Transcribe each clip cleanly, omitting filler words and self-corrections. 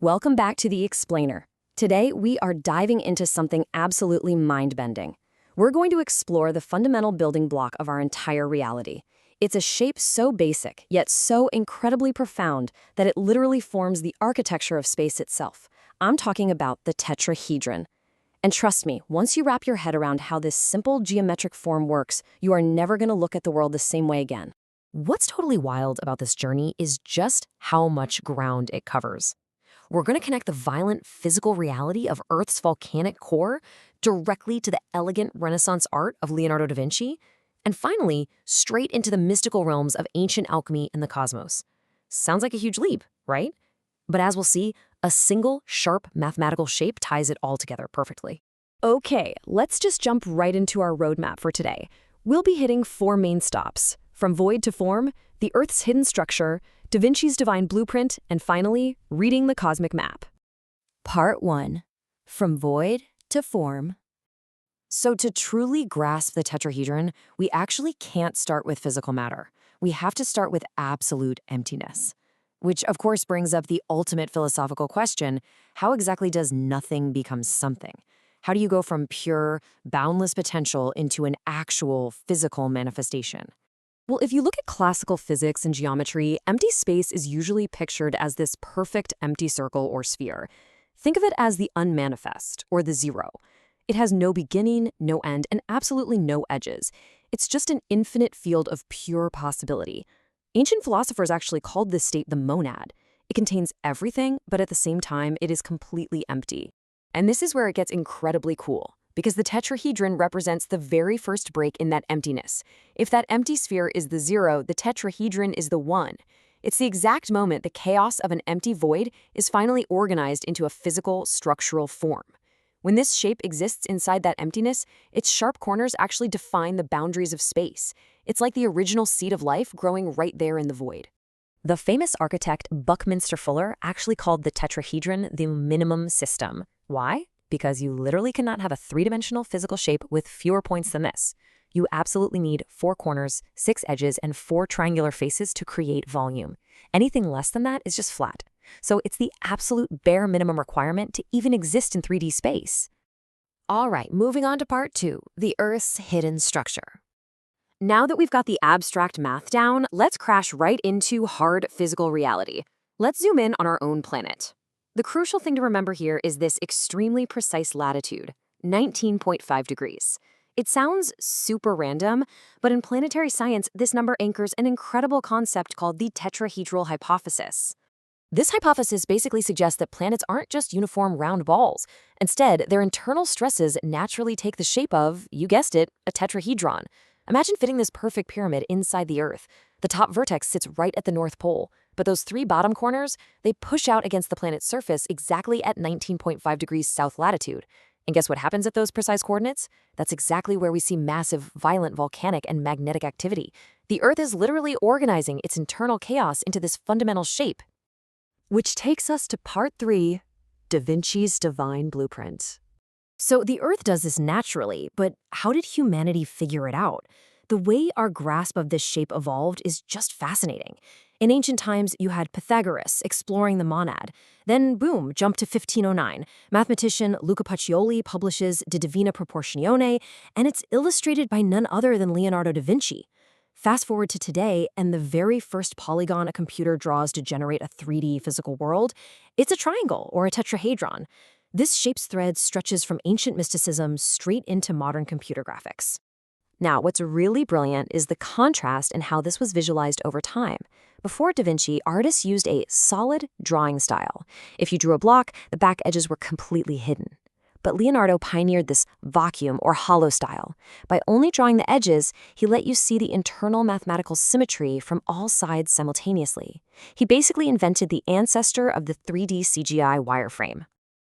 Welcome back to The Explainer. Today, we are diving into something absolutely mind-bending. We're going to explore the fundamental building block of our entire reality. It's a shape so basic, yet so incredibly profound that it literally forms the architecture of space itself. I'm talking about the tetrahedron. And trust me, once you wrap your head around how this simple geometric form works, you are never going to look at the world the same way again. What's totally wild about this journey is just how much ground it covers. We're going to connect the violent physical reality of Earth's volcanic core directly to the elegant Renaissance art of Leonardo da Vinci, and finally, straight into the mystical realms of ancient alchemy and the cosmos. Sounds like a huge leap, right? But as we'll see, a single, sharp mathematical shape ties it all together perfectly. Okay, let's just jump right into our roadmap for today. We'll be hitting 4 main stops: from void to form, the Earth's hidden structure, Da Vinci's divine blueprint, and finally, reading the cosmic map. Part 1. From void to form. So to truly grasp the tetrahedron, we actually can't start with physical matter. We have to start with absolute emptiness. Which, of course, brings up the ultimate philosophical question: how exactly does nothing become something? How do you go from pure, boundless potential into an actual physical manifestation? Well, if you look at classical physics and geometry, empty space is usually pictured as this perfect empty circle or sphere. Think of it as the unmanifest, or the zero. It has no beginning, no end, and absolutely no edges. It's just an infinite field of pure possibility. Ancient philosophers actually called this state the monad. It contains everything, but at the same time, it is completely empty. And this is where it gets incredibly cool, because the tetrahedron represents the very first break in that emptiness. If that empty sphere is the zero, the tetrahedron is the one. It's the exact moment the chaos of an empty void is finally organized into a physical, structural form. When this shape exists inside that emptiness, its sharp corners actually define the boundaries of space. It's like the original seed of life growing right there in the void. The famous architect Buckminster Fuller actually called the tetrahedron the minimum system. Why? Because you literally cannot have a three-dimensional physical shape with fewer points than this. You absolutely need 4 corners, 6 edges, and 4 triangular faces to create volume. Anything less than that is just flat. So it's the absolute bare minimum requirement to even exist in 3D space. All right, moving on to part 2, the Earth's hidden structure. Now that we've got the abstract math down, let's crash right into hard physical reality. Let's zoom in on our own planet. The crucial thing to remember here is this extremely precise latitude, 19.5 degrees. It sounds super random, but in planetary science, this number anchors an incredible concept called the tetrahedral hypothesis. This hypothesis basically suggests that planets aren't just uniform round balls. Instead, their internal stresses naturally take the shape of, you guessed it, a tetrahedron. Imagine fitting this perfect pyramid inside the Earth. The top vertex sits right at the North Pole, but those 3 bottom corners, they push out against the planet's surface exactly at 19.5 degrees south latitude. And guess what happens at those precise coordinates? That's exactly where we see massive, violent volcanic and magnetic activity. The Earth is literally organizing its internal chaos into this fundamental shape. Which takes us to part 3, Da Vinci's divine blueprint. So the Earth does this naturally, but how did humanity figure it out? The way our grasp of this shape evolved is just fascinating. In ancient times, you had Pythagoras exploring the monad. Then, boom, jump to 1509. Mathematician Luca Pacioli publishes De Divina Proportione, and it's illustrated by none other than Leonardo da Vinci. Fast forward to today, and the very first polygon a computer draws to generate a 3D physical world, it's a triangle or a tetrahedron. This shape's thread stretches from ancient mysticism straight into modern computer graphics. Now, what's really brilliant is the contrast in how this was visualized over time. Before Da Vinci, artists used a solid drawing style. If you drew a block, the back edges were completely hidden. But Leonardo pioneered this vacuum or hollow style. By only drawing the edges, he let you see the internal mathematical symmetry from all sides simultaneously. He basically invented the ancestor of the 3D CGI wireframe.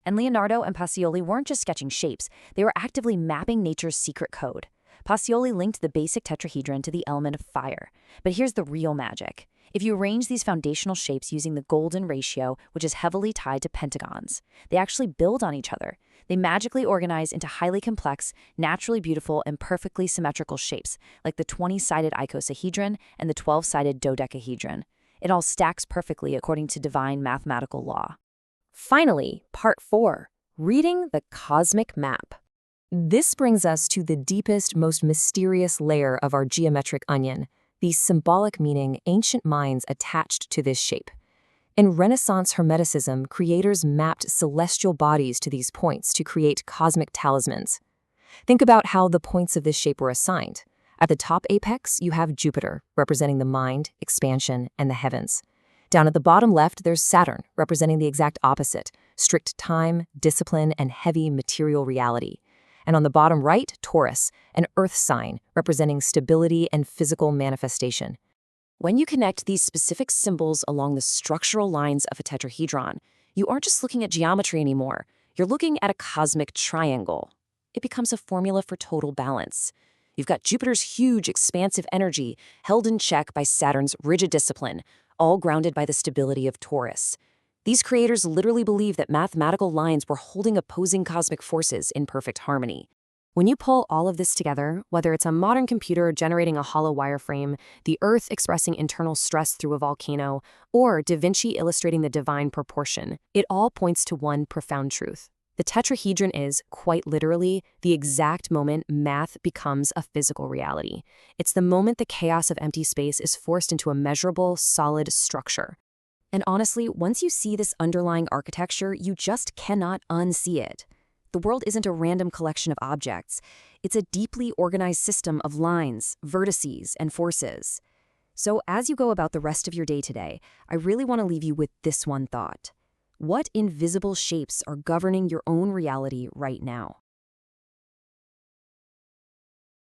And Leonardo and Pacioli weren't just sketching shapes, they were actively mapping nature's secret code. Pacioli linked the basic tetrahedron to the element of fire. But here's the real magic. If you arrange these foundational shapes using the golden ratio, which is heavily tied to pentagons, they actually build on each other. They magically organize into highly complex, naturally beautiful, and perfectly symmetrical shapes, like the 20-sided icosahedron and the 12-sided dodecahedron. It all stacks perfectly according to divine mathematical law. Finally, part 4, reading the cosmic map. This brings us to the deepest, most mysterious layer of our geometric onion, the symbolic meaning ancient minds attached to this shape. In Renaissance Hermeticism, creators mapped celestial bodies to these points to create cosmic talismans. Think about how the points of this shape were assigned. At the top apex, you have Jupiter, representing the mind, expansion, and the heavens. Down at the bottom left, there's Saturn, representing the exact opposite, strict time, discipline, and heavy material reality. And on the bottom right, Taurus, an earth sign, representing stability and physical manifestation. When you connect these specific symbols along the structural lines of a tetrahedron, you aren't just looking at geometry anymore. You're looking at a cosmic triangle. It becomes a formula for total balance. You've got Jupiter's huge, expansive energy held in check by Saturn's rigid discipline, all grounded by the stability of Taurus. These creators literally believe that mathematical lines were holding opposing cosmic forces in perfect harmony. When you pull all of this together, whether it's a modern computer generating a hollow wireframe, the Earth expressing internal stress through a volcano, or Da Vinci illustrating the divine proportion, it all points to one profound truth. The tetrahedron is, quite literally, the exact moment math becomes a physical reality. It's the moment the chaos of empty space is forced into a measurable, solid structure. And honestly, once you see this underlying architecture, you just cannot unsee it. The world isn't a random collection of objects. It's a deeply organized system of lines, vertices, and forces. So as you go about the rest of your day today, I really want to leave you with this one thought. What invisible shapes are governing your own reality right now?